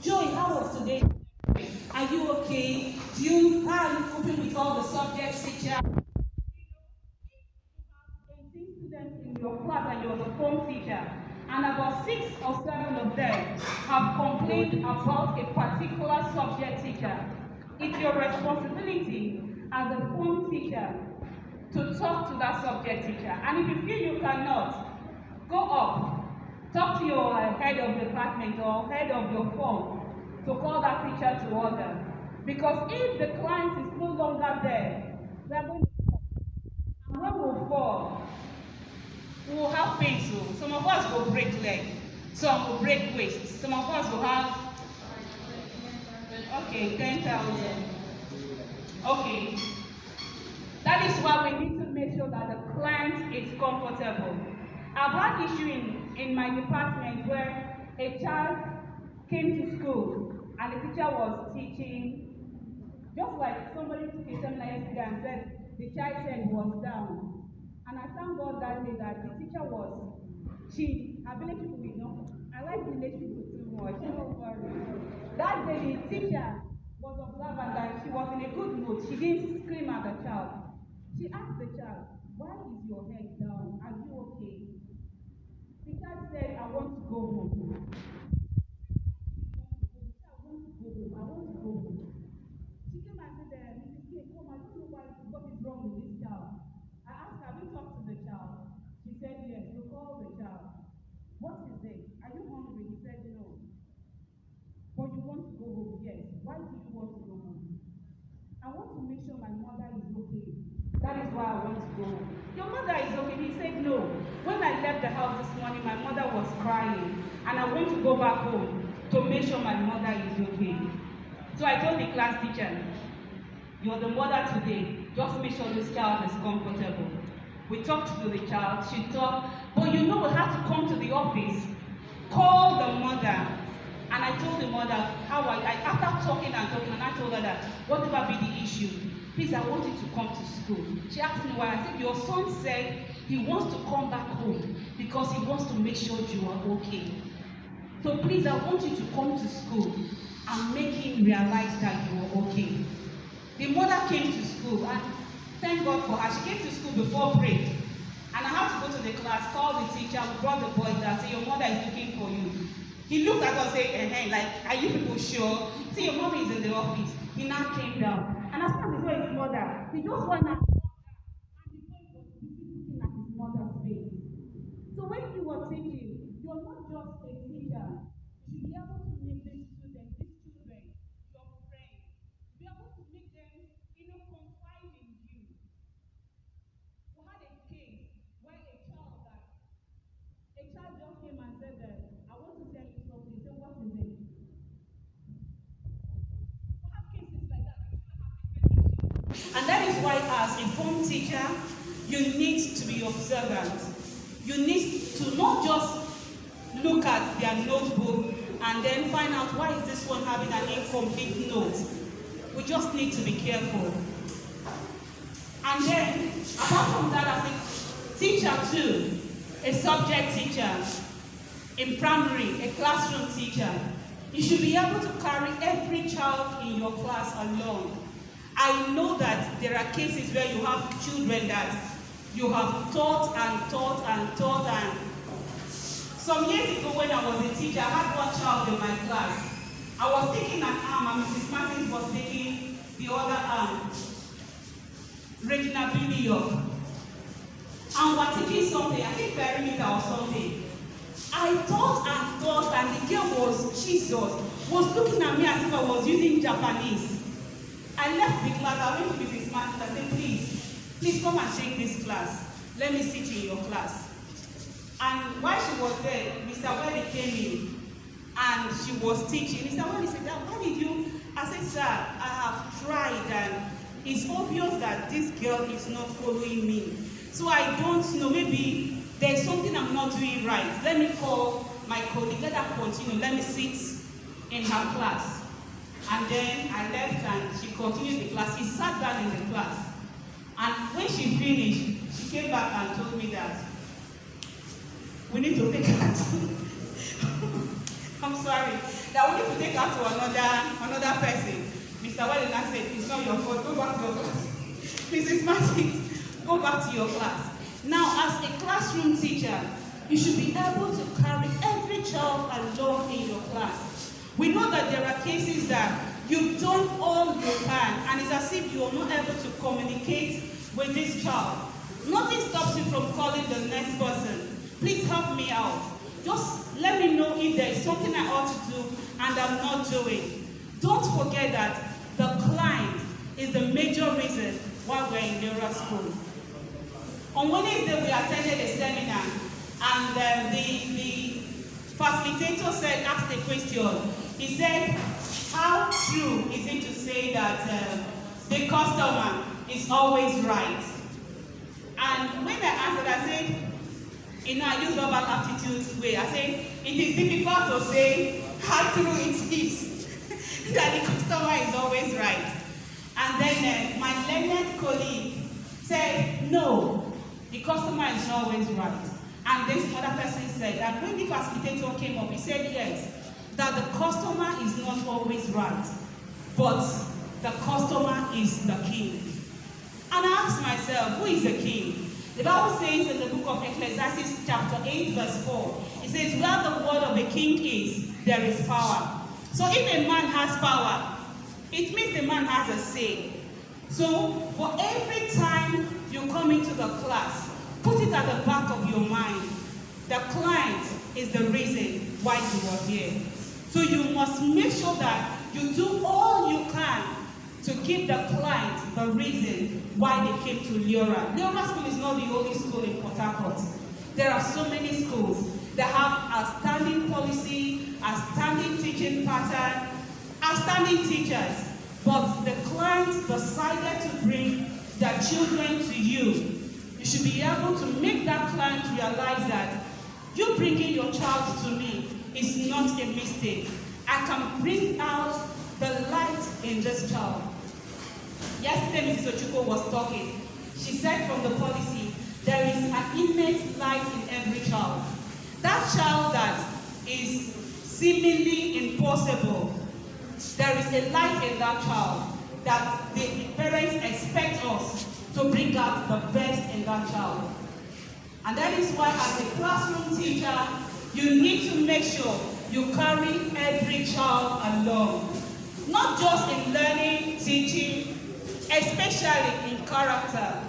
Joy, how was today? Are you okay? How are you coping with all the subjects, teacher? 18 students in your class and you're the form teacher, and about 6 or 7 of them have complained about a particular subject teacher. It's your responsibility as a form teacher to talk to that subject teacher. And if you feel you cannot, go up, talk to your head of department or head of your form to call that teacher to order. Because if the client is no longer there, we are going to fall. And when we fall, we will have pain. So some of us will break leg, some will break waist, some of us will have 10,000. Okay. That is why we need to make sure that the client is comfortable. I've had issue in my department where a child came to school and the teacher was teaching, just like somebody took a seminar yesterday and said the child said was down. And I thank God that day that the teacher her village people will know. I like village people too much. That day the teacher was observant that she was in a good mood. She didn't scream at the child. She asked the child, "Why is your head down? Are you okay?" The child said, "I want to go home." I want to go home. She came and said, "Mrs. K, come, I don't know what is wrong with this child." I asked her, "Have you talked to the child?" She said, "Yes." You call the child. "What is it? Are you hungry?" He said, "No." "But you want to go home?" "Yes." "Why do you want to go home?" "I want to make sure my mother is okay. That is why I want to go home." "Your mother is okay?" He said, "No. When I left the house this morning, my mother was crying, and I want to go back home to make sure my mother is okay." So I told the class teacher, "You're the mother today. Just make sure this child is comfortable." We talked to the child. She talked, but we had to come to the office, call the mother, and I told the mother after talking, and I told her that whatever be the issue, please, I want you to come to school. She asked me why. I said, "Your son said he wants to come back home because he wants to make sure you are okay. So please, I want you to come to school and make him realize that you are okay." The mother came to school, and thank God for her. She came to school before break, and I had to go to the class, call the teacher, brought the boy down, say, "Your mother is looking for you." He looked at us and said, like, "Are you people sure?" "Say, your mommy is in the office." He now came down, and as soon as he saw his mother, he just went out, and the boy was busy looking at his mother's face. So when you were teaching, you're not just a teacher. You should be able to make these children, your friends. Be able to make them, confide in you. We had a case where a child just came and said that, "I want to tell you something." He said, "What is it?" We have cases like that. And that is why, as a form teacher, you need to be observant. You need to not just look at their notebook and then find out why is this one having an incomplete note. We just need to be careful. And then, apart from that, as a teacher too, a subject teacher, in primary, a classroom teacher, you should be able to carry every child in your class along. I know that there are cases where you have children that you have taught, and some years ago when I was a teacher, I had one child in my class. I was taking an arm and Mrs. Martins was taking the other arm. Regina Billy York. And we're teaching something, I think perimeter or something. I thought and the girl was looking at me as if I was using Japanese. I left the class, I went to Mrs. Martins and said, please come and take this class. Let me sit in your class. And while she was there, Mr. Welly came in and she was teaching. Mr. Welly said, "Why did you?" I said, "Sir, I have tried and it's obvious that this girl is not following me. So I don't know, maybe there's something I'm not doing right. Let me call my colleague, let her continue, let me sit in her class." And then I left and she continued the class. She sat down in the class. And when she finished, she came back and told me that we need to take her to I'm sorry. That we need to take her to another person. Mr. Wellington said, it's not your fault, go back to your class. Mrs. Martins, go back to your class. Now, as a classroom teacher, you should be able to carry every child along in your class. We know that there are cases that you've done all you can, and it's as if you are not able to communicate with this child. Nothing stops you from calling the next person. Please help me out. Just let me know if there is something I ought to do and I'm not doing. Don't forget that the client is the major reason why we're in Liora school. On Wednesday, we attended a seminar, and the facilitator asked a question. He said, how true is it to say that the customer is always right? And when I answered, I said, I use verbal aptitude way. I said, it is difficult to say how true it is that the customer is always right. And then my learned colleague said, no, the customer is not always right. And then some other person said that when the facilitator came up, he said yes, that the customer is not always right, but the customer is the king. And I asked myself, who is the king? The Bible says in the book of Ecclesiastes chapter 8 verse 4, it says, where the word of a king is, there is power. So if a man has power, it means the man has a say. So for every time you come into the class, put it at the back of your mind. The client is the reason why you are here. So you must make sure that you do all you can to keep the client the reason why they came to Liora. Liora School is not the only school in Port Harcourt. There are so many schools that have outstanding policy, outstanding teaching pattern, outstanding teachers. But the client decided to bring their children to you. You should be able to make that client realize that you bringing your child to me is not a mistake. I can bring out the light in this child. Yesterday, Mrs. Ochuko was talking. She said from the policy, there is an innate light in every child. That child that is seemingly impossible, there is a light in that child that the parents expect us to bring out the best in that child. And that is why as a classroom teacher, you need to make sure you carry every child along. Not just in learning, teaching, especially in character.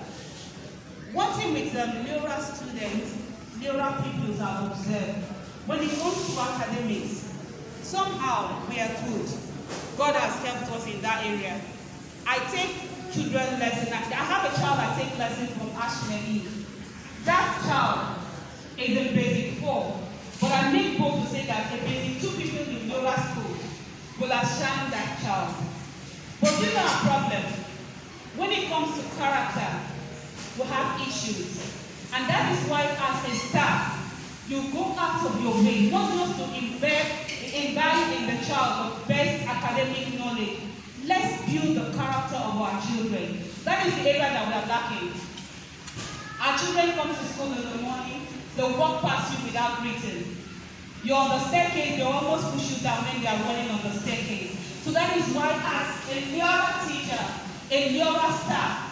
One thing with Liora students, Liora pupils are observed. When it comes to academics, somehow we are good. God has helped us in that area. I take children lessons. I have a child I take lessons from Ashley. That child is in basic 4. But I make bold to say that the basic 2 people in Liora school will outshine that child. But you know our problem. When it comes to character, we have issues. And that is why as a staff, you go out of your way, not just to imbibe in the child the best academic knowledge. Let's build the character of our children. That is the area that we are lacking. Our children come to school in the morning, they walk past you without greeting. You're on the staircase, they almost push you down when they are running on the staircase. So that is why as a Liora teacher, a Liora staff,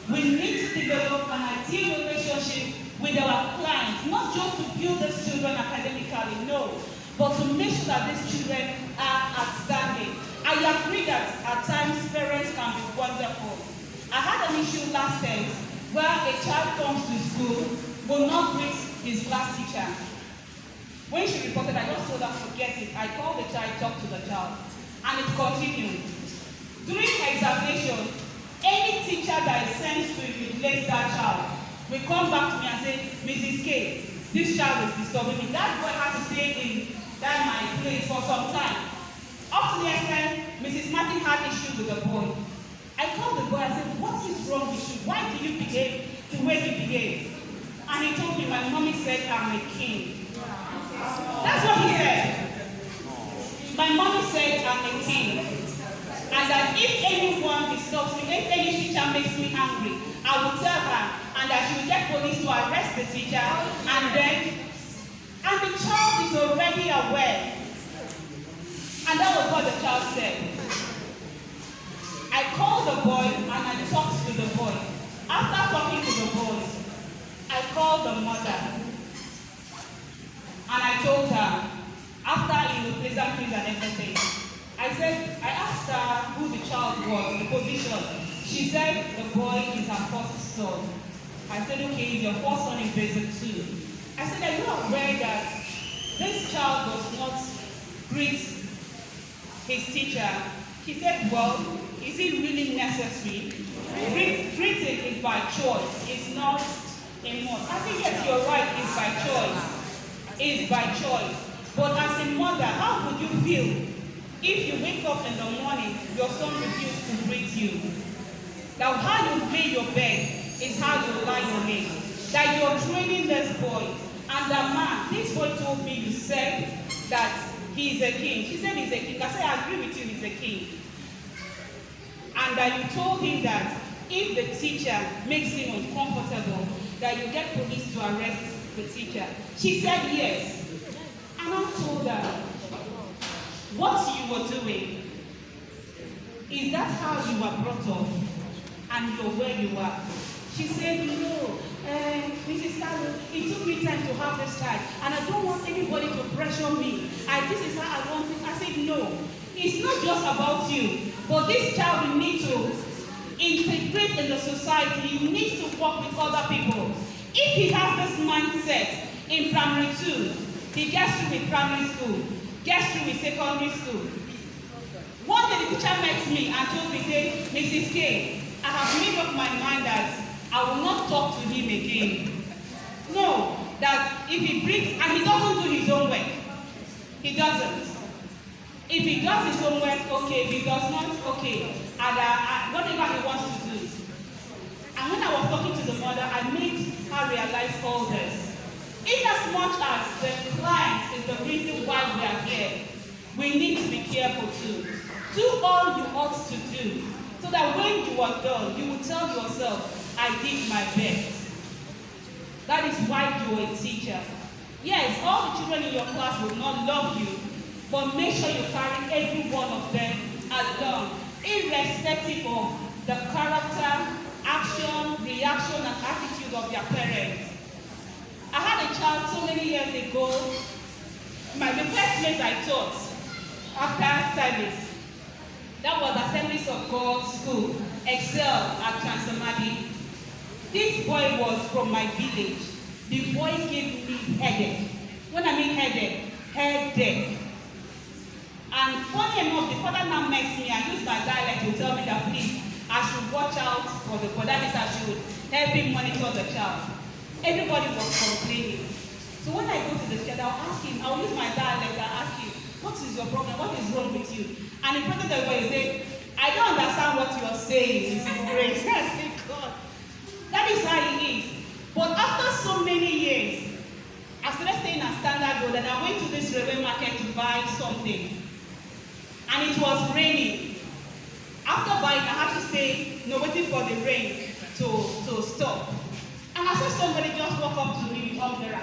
we need to develop an ideal relationship with our clients, not just to build these children academically, no, but to make sure that these children are outstanding. I agree that at times parents can be wonderful. I had an issue last time where a child comes to school, will not greet his class teacher. When she reported, I just told her, forget it. I called the child, talked to the child, and it continued. During examination, any teacher that is sent to replace that child will come back to me and say, Mrs. K, this child is disturbing me. That boy had to stay in that my place for some time. Up to the extent, Mrs. Martin had issue with the boy. I called the boy and said, what is wrong with you? Why do you behave the way you behave? And he told me, my mommy said I'm a king. That's what he said. My mommy said I'm a king. And that if anyone disturbs me, if any teacher makes me angry, I will tell her, and that she will get police to arrest the teacher, and the child is already aware what the child said. I called the boy and I talked to the boy. After talking to the boy, I called the mother and I told her, after pleasantries and everything, I asked her who the child was, the position. She said the boy is her first son. I said, okay, is your first son in basic 2? I said, are you aware that this child does not greet his teacher? She said, well, is it really necessary? Greeting is by choice, it's not a must. I think yes, you're right, it's by choice. It's by choice. But as a mother, how would you feel if you wake up in the morning, your son refuses to greet you? Now how you lay your bed is how you lie your head. That you're training this boy. And the man, this boy told me, you said that he is a king. She said he's a king. I said, I agree with you, he's a king. And that you told him that if the teacher makes him uncomfortable, that you get police to arrest the teacher. She said yes. And I told her, what you were doing, is that how you were brought up? And you're where you are? She said, no, Mrs. Carlo, it took me time to have this child, and I don't want anybody to pressure me. This is how I want it. I said, no, it's not just about you, but this child will need to integrate in the society. He needs to work with other people. If he has this mindset in primary 2, he gets through with primary school, gets through with secondary school. One day the teacher met me and told me, say, Mrs. K, I have made up my mind that I will not talk to him again. No, that if he brings, and he doesn't do his own work. He doesn't. If he does his own work, okay. If he does not, okay. And whatever he wants to do. And when I was talking to the mother, I made her realize all this. In as much as the client is the reason why we are here, we need to be careful too. Do all you ought to do, so that when you are done, you will tell yourself, I did my best. That is why you are a teacher. Yes, all the children in your class will not love you, but make sure you carry every one of them along, irrespective of the character, action, reaction, and attitude of their parents. I had a child so many years ago. The first place I taught after service, that was Assemblies of God School, Excel at Transamadi. This boy was from my village. The boy gave me headache. When I mean headache. And funny enough, the father now makes me and use my dialect to tell me that please, I should watch out for the boy. That is, I should help him monitor the child. Everybody was complaining. So when I go to the child, I'll ask him, I'll use my dialect and ask him, what is your problem? What is wrong with you? And in front of the boy, he said, I don't understand what you are saying, Mrs. Grace. I said, God, that is how he is. But after so many years, I started staying at Standard Road and I went to this railway market to buy something. And it was raining. After buying, I had to stay, waiting for the rain to stop. And I saw somebody just walk up to me with umbrella.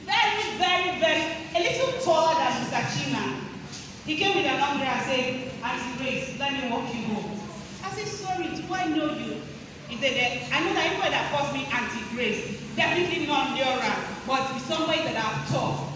Very, very, very, a little taller than Mr. Chima. He came with an umbrella and said, Auntie Grace, let me walk you home. I said, sorry, do I know you? He said, I know that everybody that calls me Auntie Grace, definitely not Liora, but with somebody that I've taught.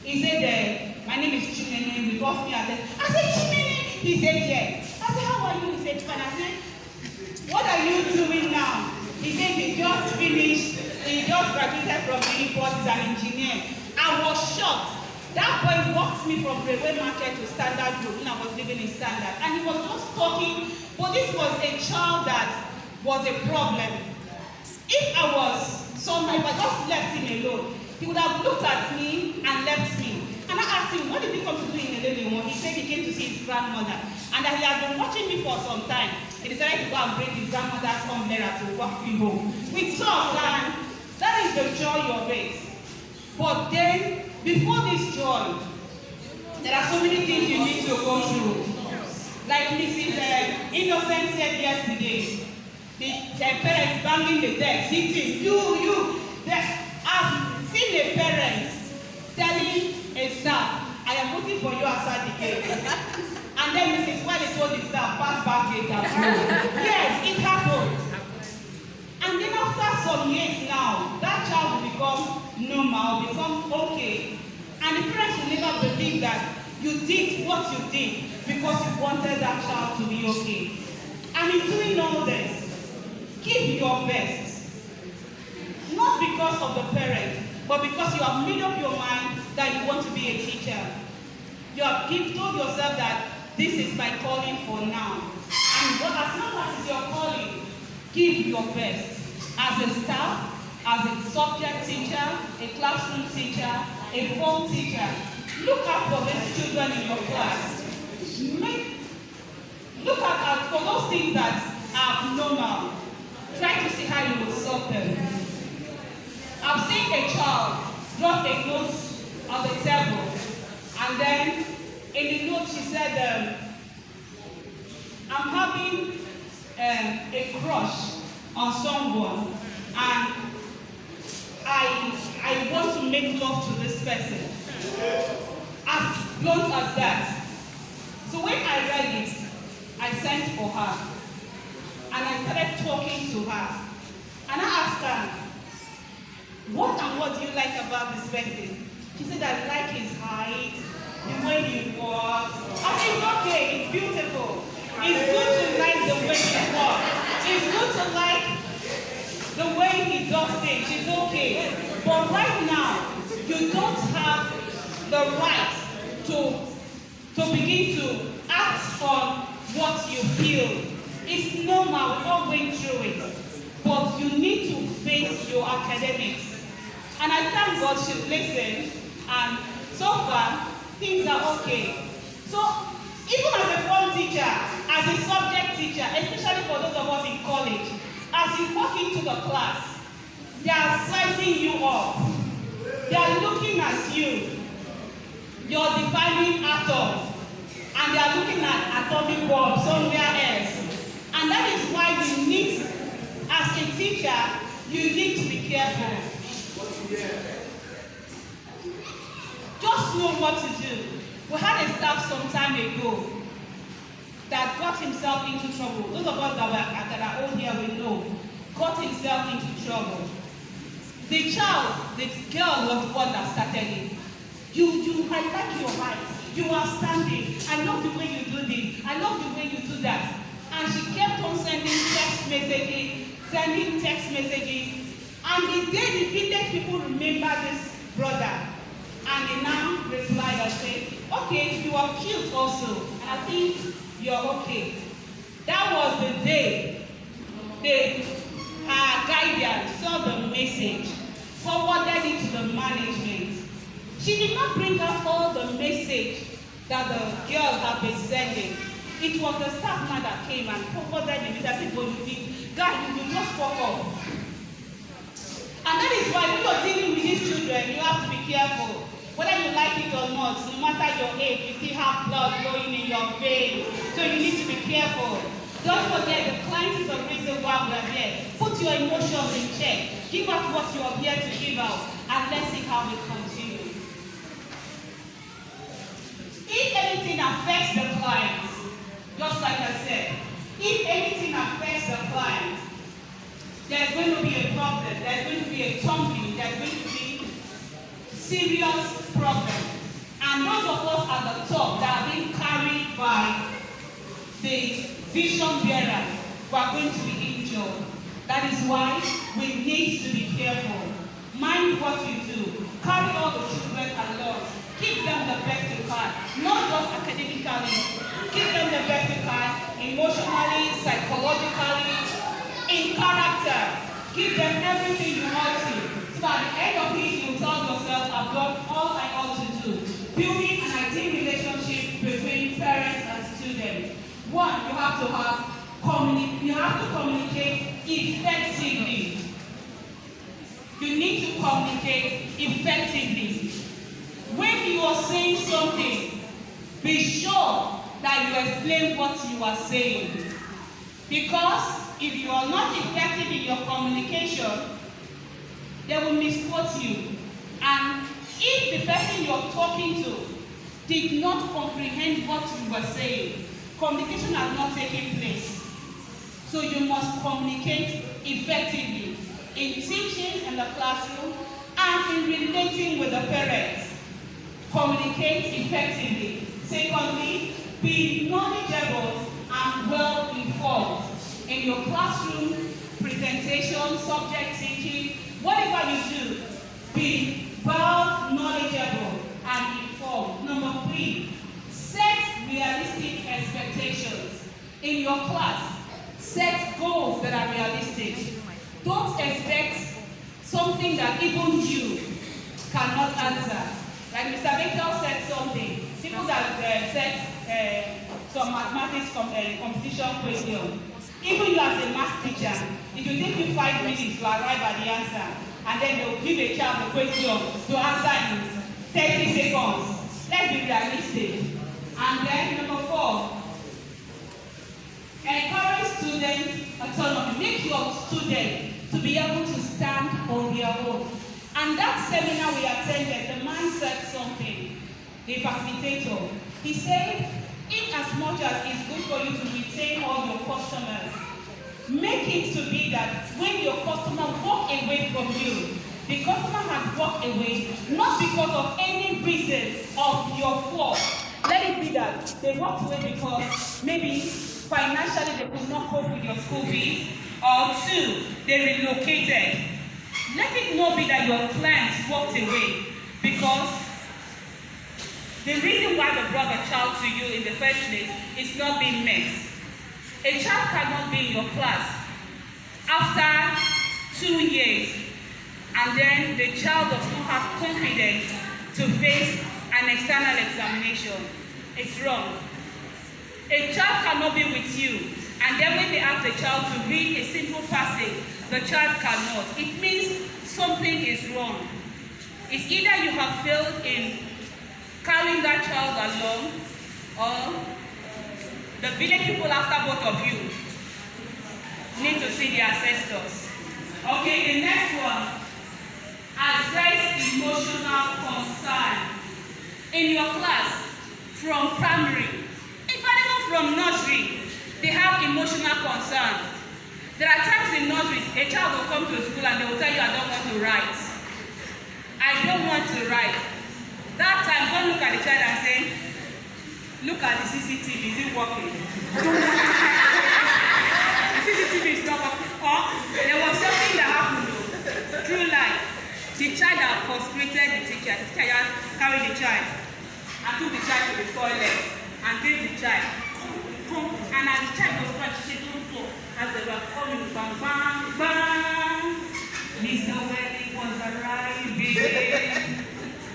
He said, my name is Chimene, we got me. I said, Chimene? He said, yes. I said, how are you? He said, fine. I said, what are you doing now? He said, he just finished, he just graduated from Uniport, he's an engineer. I was shocked. That boy walked me from Railway Market to Standard Road when I was living in Standard. And he was just talking, but this was a child that was a problem. If I was somewhere, if I just left him alone, he would have looked at me and left me. And I asked him, what did he come to do in Elele? He said he came to see his grandmother. And that he had been watching me for some time. He decided to go and bring his grandmother's umbrella to walk me home. We talked, and that is the joy of it. But then, before this joy, there are so many things you need to go through. Like Mrs. Innocent said yesterday, the parents banging the desk, hitting, you. I've seen the parents telling a staff, I am waiting for you outside the gate. And And then Mrs. Wiley told his staff, pass back gate as well. Yes, it happened. And then after some years now, that child will become normal, become okay. And the parents will never believe that you did what you did because you wanted that child to be okay. And in doing all this, give your best. Not because of the parent, but because you have made up your mind that you want to be a teacher. You have told yourself that this is my calling for now. And as long as it's your calling, give your best. As a staff, as a subject teacher, a classroom teacher, a form teacher, look out for these children in your class. Look out for those things that are abnormal. Try to see how you will solve them. I've seen a child drop a note on the table, and then in the note she said, I'm having a crush on someone, and I want to make love to this person. As blunt as that. So when I read it, I sent for her, and I started talking to her, and I asked her, what do you like about this person? She said, I like his height, the way he walks. I said, it's okay, it's beautiful. It's good to like the way he walks. It's good to like the way he does things. It's okay. But right now, you don't have the right to begin to act on what you feel. It's normal, we're all going through it. But you need to face your academics. And I thank God she listened, and so far, things are okay. So, even as a form teacher, as a subject teacher, especially for those of us in college, as you walk into the class, they are sizing you up. They are looking at you. You're defining atoms, and they are looking at atomic bomb somewhere else. And that is why you need, as a teacher, you need to be careful. Just know what to do. We had a staff some time ago that got himself into trouble. Those of us that are old here will know. Got himself into trouble. The girl was the one that started it. I like your height. You are standing. I love the way you do this. I love the way you do that. And she kept on sending text messages. And the day the village people remember this brother, and they now replied and said, okay, you are cute also, and I think you're okay. That was the day her guardian saw the message, forwarded it to the management. She did not bring out all the message that the girls have been sending. It was the staff man that came and forwarded the message. I said, but you did, guy, you just fuck up. And that is why when you're dealing with these children, you have to be careful. Whether you like it or not, no matter your age, you still have blood flowing in your veins. So you need to be careful. Don't forget, the client is the reason why we are here. Put your emotions in check. Give out what you are here to give out, and let's see how we continue. If anything affects the client, just like I said, if anything affects the client, there's going to be a problem, there's going to be a tumbling, there's going to be serious problem. And those of us at the top that are being carried by the vision bearer, we are going to be injured. That is why we need to be careful. Mind what you do. Carry all the children along. Give them the best you can, not just academically. Give them the best you can, emotionally, psychologically, in character. Give them everything you want to. So at the end of it, you tell yourself, I've done all I ought to do. Building an ideal relationship between parents and students. One, you have to communicate effectively. You need to communicate effectively. When you are saying something, be sure that you explain what you are saying. Because if you are not effective in your communication, they will misquote you. And if the person you're talking to did not comprehend what you were saying. Communication has not taken place. So you must communicate effectively in teaching in the classroom and in relating with the parents. Communicate effectively. Secondly, be knowledgeable and well informed in your classroom, presentation, subject teaching, whatever you do. Be well knowledgeable and informed. Number 3, set realistic expectations in your class. Set goals that are realistic. Don't expect something that even you cannot answer. Like Mr. Victor said something. People that set some mathematics competition question. Even you as a math teacher, it will take you 5 minutes to arrive at the answer. And then they will give a child the question to answer in 30 seconds. Let's be realistic. And then number 4, encourage student autonomy. Make your student to be able to stand on their own. And that seminar we attended, the man said something, the facilitator. He said, in as much as it's good for you to retain all your customers, make it to be that when your customer walk away from you, the customer has walked away not because of any reason of your fault. Let it be that they walked away because maybe financially they could not cope with your school fees, or 2, they relocated. Let it not be that your clients walked away because the reason why they brought the child to you in the first place is not being met. A child cannot be in your class after 2 years and then the child does not have confidence to face an external examination. It's wrong. A child cannot be with you and then when they ask the child to read a simple passage, the child cannot. It means something is wrong. It's either you have failed in carrying that child along, or the village people after both of you need to see the ancestors. Okay, the next one. Address emotional concern. In your class, from primary, even from nursery, they have emotional concern. There are times in nurseries, a child will come to school and they will tell you, I don't want to write. I don't want to write. That time, don't look at the child and say, look at the CCTV, is it working? The CCTV is not working. Or there was something that happened through life. The child had frustrated the teacher. The teacher carried the child and took the child to the toilet and gave the child. And as the child was crying, she said, don't go. As they were coming, bang, bang, bang, Mr. Welly was arriving.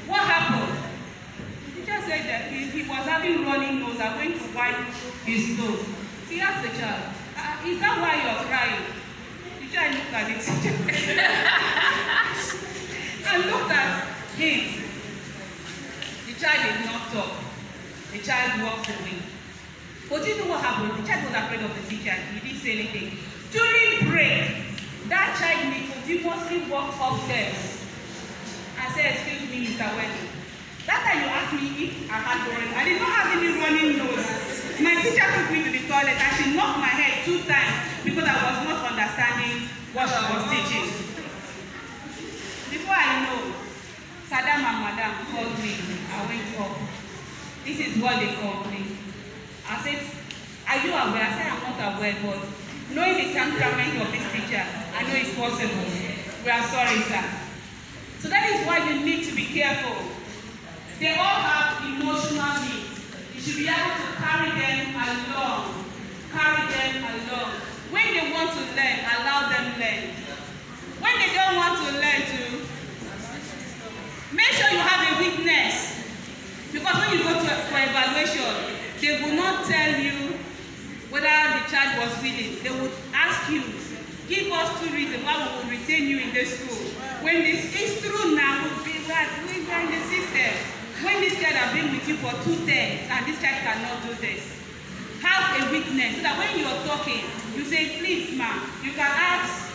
What happened? The teacher said that he was having running nose and went to wipe his nose. He asked the child, is that why you're crying? The child looked at the teacher and looked at him. The child did not talk. The child walked away. But you know what happened? The child was afraid of the teacher. He didn't say anything. During break, that child Nicodemously walked upstairs and said, excuse me, Mr. Wendy. That time you asked me if I had running. I did not have any running nose. My teacher took me to the toilet and she knocked my head 2 times because I was not understanding what she was teaching. Before I know, Saddam and Madam called me. I went up. This is what they called me. I said, are you aware? I said, I'm not aware, but knowing the temperament of this teacher, I know it's possible. We are sorry, sir. So that is why you need to be careful. They all have emotional needs. You should be able to carry them along. Carry them along. When they want to learn, allow them learn. When they don't want to learn make sure you have a weakness. Because when you go for evaluation, they will not tell you whether the child was willing. They will ask you, give us 2 reasons why we will retain you in this school. When this is true now, we are in the system. When this child has been with you for 2 terms and this child cannot do this, have a weakness so that when you are talking, you say, please, ma'am, you can ask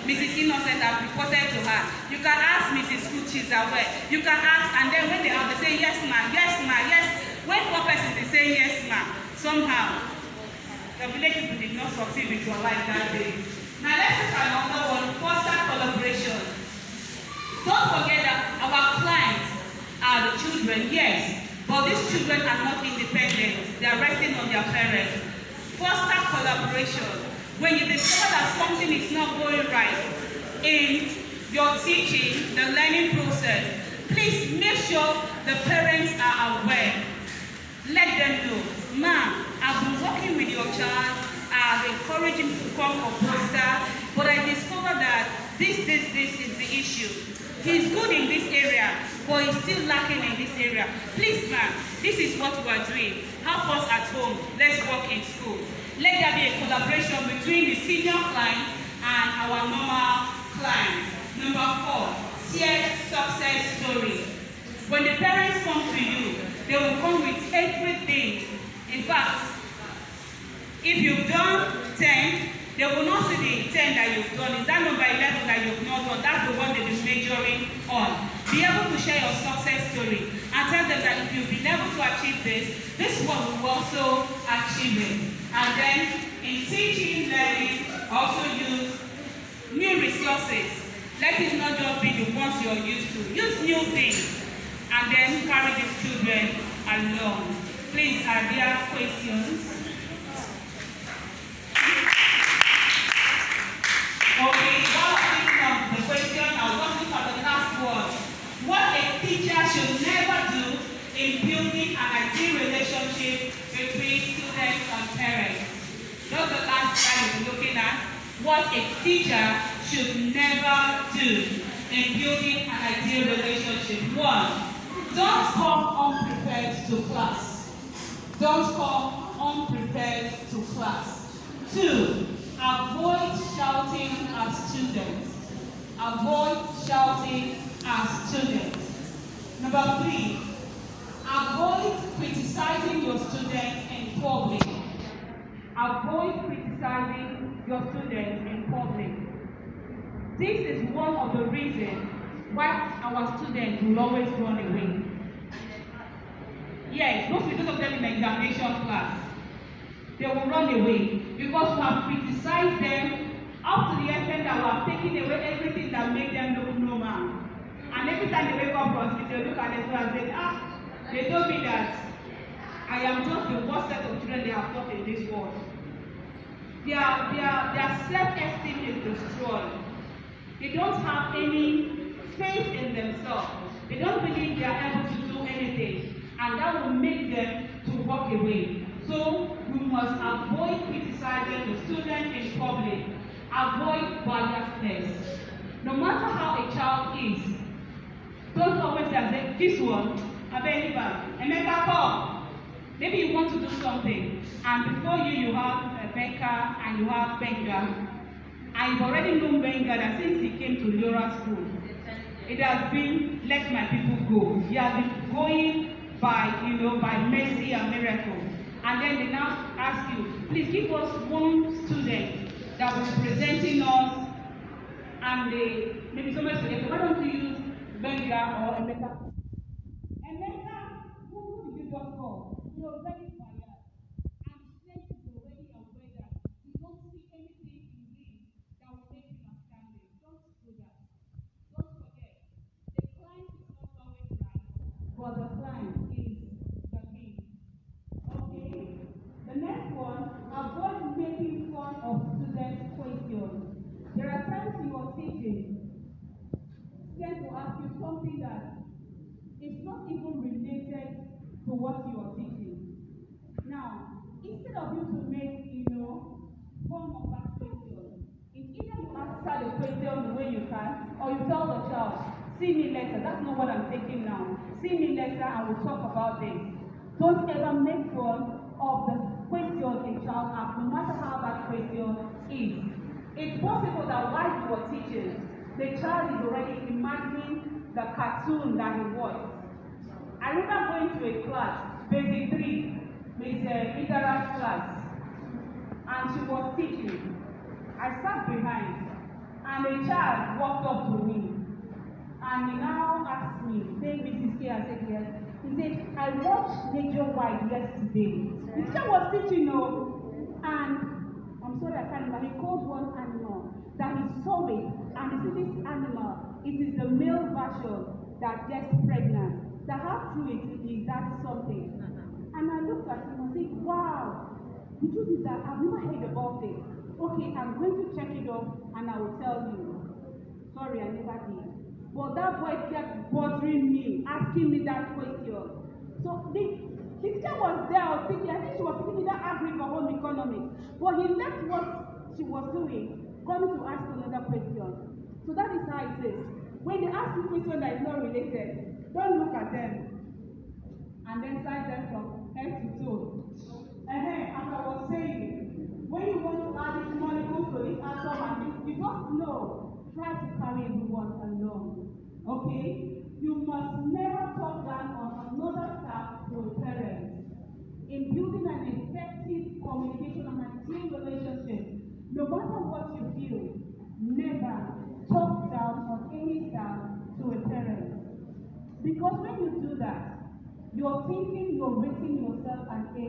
Mrs. Innocent have reported to her. You can ask Mrs. Food, she's aware. You can ask, and then when they have, they say, yes, ma, yes, ma, yes. When one person is saying yes, ma, somehow, the village people did not succeed with your life that day. Now let's look at another one, foster collaboration. Don't forget that our clients are the children, yes, but these children are not independent. They are resting on their parents. Foster collaboration. When you discover that something is not going right in your teaching, the learning process, please make sure the parents are aware. Let them know, ma'am, I've been working with your child, I've encouraged him to come for poster, but I discovered that this is the issue. He's good in this area, but he's still lacking in this area. Please, ma'am, this is what we are doing. Help us at home. Let's work in school. Let there be a collaboration between the senior client and our normal client. Number 4, shared success story. When the parents come to you, they will come with everything. In fact, if you've done 10, they will not see the 10 that you've done. Is that number 11 that you've not done? That's the one they've been majoring on. Be able to share your success story and tell them that if you've been able to achieve this one will also achieve it. And then in teaching, learning, also use new resources. Let it not just be the ones you're used to. Use new things and then carry these children along. Please, are there questions? Okay, while thinking of the question, I'll just look at the last one. What a teacher should never do in building an ideal relationship between students and parents. That's the last slide we're looking at. What a teacher should never do in building an ideal relationship. 1, don't come unprepared to class. Don't come unprepared to class. 2, avoid shouting at students. Avoid shouting at students. Number 3, avoid criticizing your students in public. Avoid criticizing your students in public. This is one of the reasons why our students will always run away. Yes, most because of them in the examination class. They will run away because we have criticized them up to the extent that we have taken away everything that makes them look normal. And every time they wake up from sleep, they look at themselves and say, they told me that I am just the worst set of children they have taught in this world. Their self-esteem is destroyed. They don't have any faith in themselves. They don't believe they are able to do anything. And that will make them to walk away. So we must avoid criticizing the student in public. Avoid biasness. No matter how a child is, don't always say, this one, Emeka, come. Maybe you want to do something, and before you have Becca and you have Benga. I've already known Benga that since he came to Liora school, it has been, let my people go. He has been going by mercy and miracle. And then they now ask you, please give us one student that will be presenting us, and maybe somebody said, why don't you use Benga or Emeka? Emeka, who did you just call? You're already fired. And strength is already aware that you don't see anything in him that will make him outstanding. Don't do that. Don't forget, the client is not always right, but the client is the king. Okay? The next one, avoid making fun of students' questions. There are times you are teaching, students will ask you something that is not even related to what you are teaching. Now, instead of you to make, fun of that question, it's either you answer the question the way you can, or you tell the child, see me later. That's not what I'm taking now. See me later and we'll talk about this. Don't ever make fun of the question a child asks, no matter how that question is. It's possible that while you are teaching, the child is already imagining the cartoon that he watched. I remember going to a class, Basic 3, Miss Idara's class, and she was teaching. I sat behind, And a child walked up to me. And he now asked me, say Mrs. K, I said yes. He said, I watched Nationwide yesterday. The teacher was teaching, and I'm sorry I can't remember, he called one animal that he saw it, and he said this animal, it is the male version that gets pregnant. That how true it is that something. And I looked at him and said, wow, the truth is that I've never heard about it. Okay, I'm going to check it up and I will tell you. Sorry, I never did. But that boy kept bothering me, asking me that question. So the teacher was there, I think she was teaching either agric or home economics. But he left what she was doing, coming to ask another question. So that is how it is. When they ask you a question that is not related, don't look at them and then cite them from head to toe. As I was saying, when you want to add this molecule to this atom and this, you just know, try to carry everyone along. Okay? You must never talk down on another staff to a parent. In building an effective communication and a team relationship, no matter what you feel, never talk down on any staff to a parent. Because when you do that, you're thinking you're rating yourself an A